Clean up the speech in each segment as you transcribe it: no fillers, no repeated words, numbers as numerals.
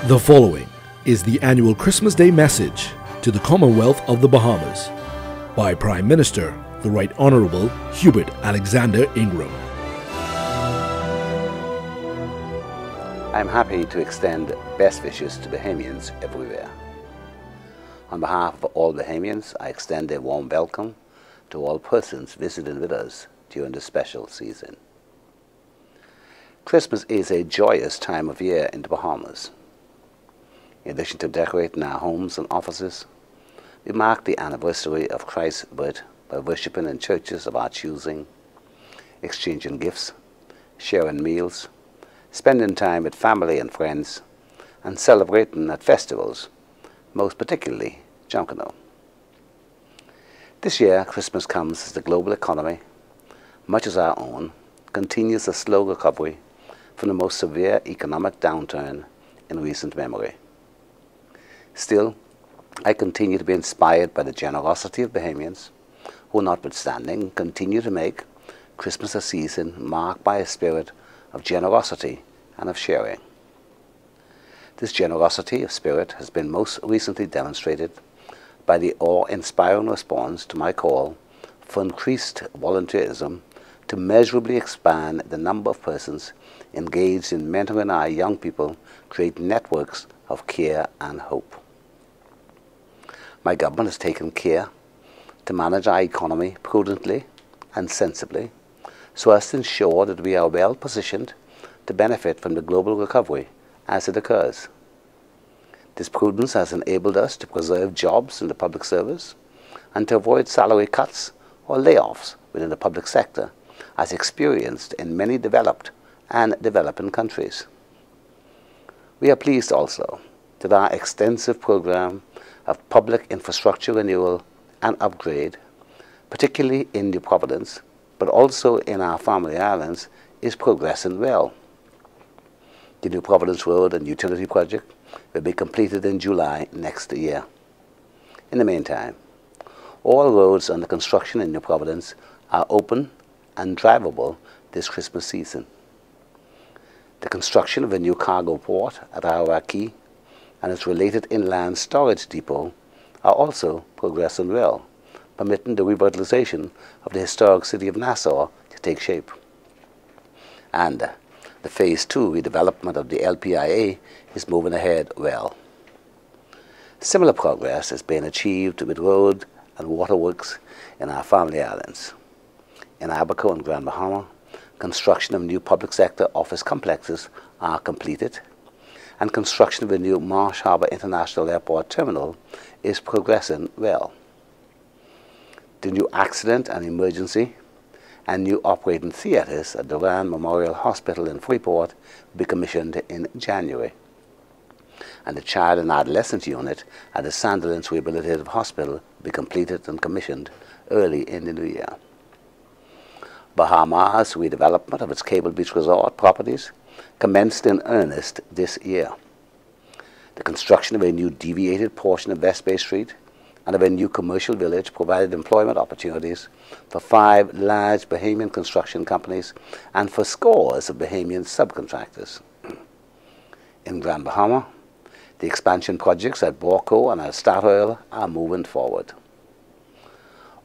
The following is the annual Christmas Day message to the Commonwealth of the Bahamas by Prime Minister, the Right Honourable Hubert Alexander Ingram. I am happy to extend best wishes to Bahamians everywhere. On behalf of all Bahamians, I extend a warm welcome to all persons visiting with us during this special season. Christmas is a joyous time of year in the Bahamas. In addition to decorating our homes and offices, we mark the anniversary of Christ's birth by worshiping in churches of our choosing, exchanging gifts, sharing meals, spending time with family and friends, and celebrating at festivals, most particularly Junkanoo. This year, Christmas comes as the global economy, much as our own, continues a slow recovery from the most severe economic downturn in recent memory. Still, I continue to be inspired by the generosity of Bahamians, who, notwithstanding, continue to make Christmas a season marked by a spirit of generosity and of sharing. This generosity of spirit has been most recently demonstrated by the awe-inspiring response to my call for increased volunteerism to measurably expand the number of persons engaged in mentoring our young people create networks of care and hope. My government has taken care to manage our economy prudently and sensibly so as to ensure that we are well positioned to benefit from the global recovery as it occurs. This prudence has enabled us to preserve jobs in the public service and to avoid salary cuts or layoffs within the public sector as experienced in many developed and developing countries. We are pleased also that our extensive program of public infrastructure renewal and upgrade, particularly in New Providence, but also in our family islands, is progressing well. The New Providence Road and Utility Project will be completed in July next year. In the meantime, all roads under construction in New Providence are open and drivable this Christmas season. The construction of a new cargo port at Arawak Key and its related inland storage depot are also progressing well, permitting the revitalization of the historic city of Nassau to take shape. And the Phase 2 redevelopment of the LPIA is moving ahead well. Similar progress is being achieved with road and waterworks in our family islands. In Abaco and Grand Bahama, construction of new public sector office complexes are completed, and construction of a new Marsh Harbour International Airport terminal is progressing well. The new accident and emergency and new operating theatres at Duran Memorial Hospital in Freeport will be commissioned in January, and the Child and Adolescent Unit at the Sandilands Rehabilitative Hospital will be completed and commissioned early in the new year. Bahamas' redevelopment of its Cable Beach Resort properties commenced in earnest this year. The construction of a new deviated portion of West Bay Street and of a new commercial village provided employment opportunities for 5 large Bahamian construction companies and for scores of Bahamian subcontractors. In Grand Bahama, the expansion projects at Borco and at Statoil are moving forward.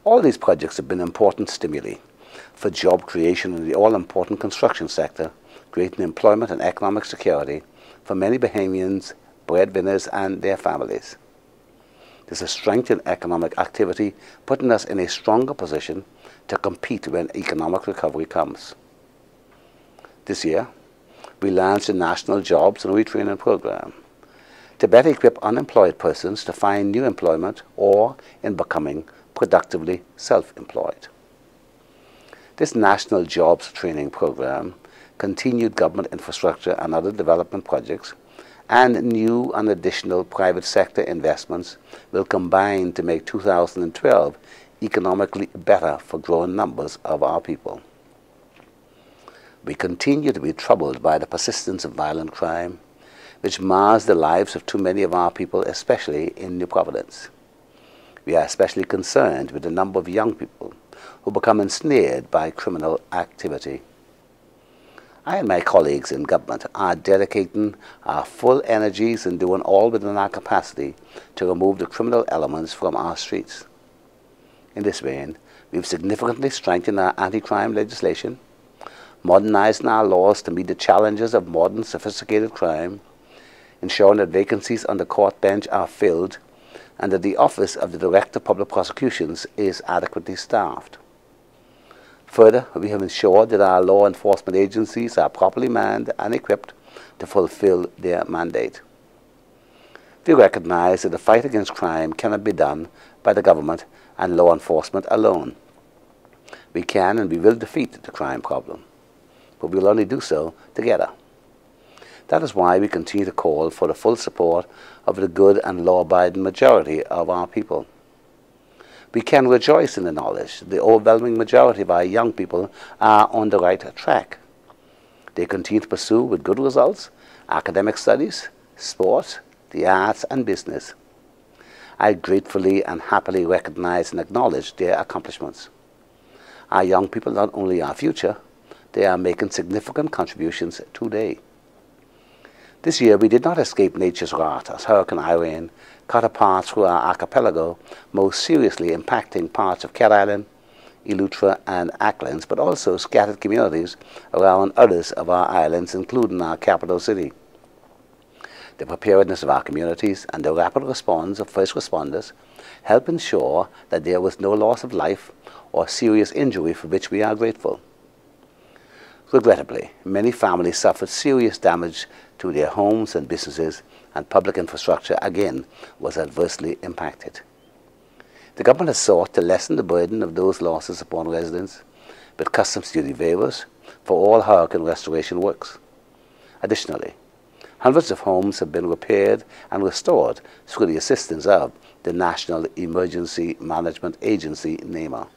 All these projects have been important stimuli for job creation in the all-important construction sector, creating employment and economic security for many Bahamians, breadwinners and their families. This has strengthened economic activity, putting us in a stronger position to compete when economic recovery comes. This year, we launched a National Jobs and Retraining Program to better equip unemployed persons to find new employment or in becoming productively self-employed. This National Jobs Training Program, continued government infrastructure and other development projects, and new and additional private sector investments will combine to make 2012 economically better for growing numbers of our people. We continue to be troubled by the persistence of violent crime, which mars the lives of too many of our people, especially in New Providence. We are especially concerned with the number of young people who become ensnared by criminal activity. I and my colleagues in government are dedicating our full energies and doing all within our capacity to remove the criminal elements from our streets. In this vein, we've significantly strengthened our anti-crime legislation, modernizing our laws to meet the challenges of modern sophisticated crime, ensuring that vacancies on the court bench are filled and that the Office of the Director of Public Prosecutions is adequately staffed. Further, we have ensured that our law enforcement agencies are properly manned and equipped to fulfill their mandate. We recognize that the fight against crime cannot be done by the government and law enforcement alone. We can and we will defeat the crime problem, but we will only do so together. That is why we continue to call for the full support of the good and law-abiding majority of our people. We can rejoice in the knowledge the overwhelming majority of our young people are on the right track. They continue to pursue with good results academic studies, sports, the arts and business. I gratefully and happily recognize and acknowledge their accomplishments. Our young people not only our future, they are making significant contributions today. This year we did not escape nature's wrath as Hurricane Irene cut a path through our archipelago, most seriously impacting parts of Cat Island, Eleuthera and Acklins, but also scattered communities around others of our islands, including our capital city. The preparedness of our communities and the rapid response of first responders help ensure that there was no loss of life or serious injury, for which we are grateful. Regrettably, many families suffered serious damage to their homes and businesses, and public infrastructure again was adversely impacted. The government has sought to lessen the burden of those losses upon residents with customs duty waivers for all hurricane restoration works. Additionally, hundreds of homes have been repaired and restored through the assistance of the National Emergency Management Agency, NEMA.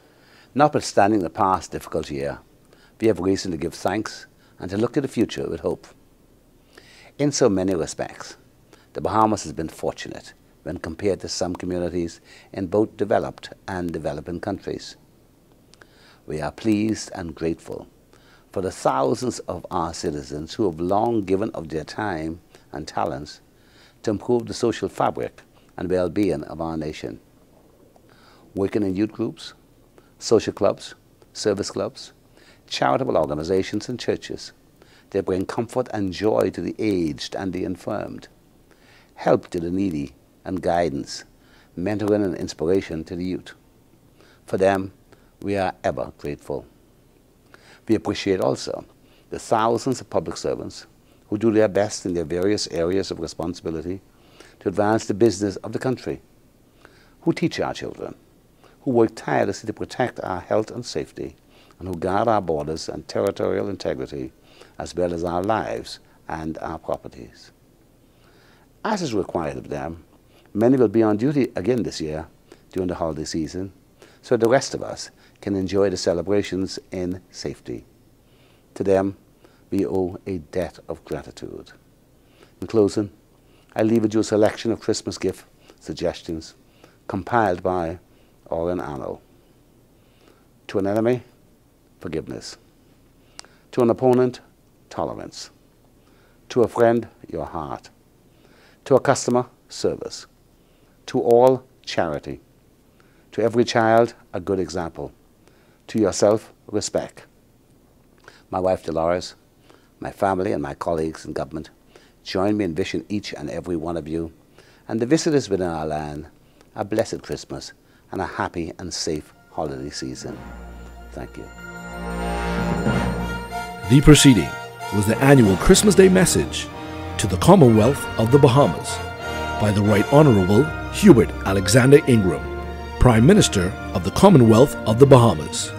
Notwithstanding the past difficult year, we have reason to give thanks and to look to the future with hope. In so many respects, the Bahamas has been fortunate when compared to some communities in both developed and developing countries. We are pleased and grateful for the thousands of our citizens who have long given of their time and talents to improve the social fabric and well-being of our nation. Working in youth groups, social clubs, service clubs, charitable organizations and churches, they bring comfort and joy to the aged and the infirmed, help to the needy and guidance, mentoring and inspiration to the youth. For them, we are ever grateful. We appreciate also the thousands of public servants who do their best in their various areas of responsibility to advance the business of the country, who teach our children, who work tirelessly to protect our health and safety, and who guard our borders and territorial integrity, as well as our lives and our properties. As is required of them, many will be on duty again this year during the holiday season, so the rest of us can enjoy the celebrations in safety. To them, we owe a debt of gratitude. In closing, I leave with you a selection of Christmas gift suggestions compiled by Oren Arnold. To an enemy, forgiveness. To an opponent, tolerance. To a friend, your heart. To a customer, service. To all, charity. To every child, a good example. To yourself, respect. My wife Dolores, my family and my colleagues in government join me in wishing each and every one of you and the visitors within our land a blessed Christmas and a happy and safe holiday season. Thank you. The proceeding was the annual Christmas Day message to the Commonwealth of the Bahamas by the Right Honorable Hubert Alexander Ingram, Prime Minister of the Commonwealth of the Bahamas.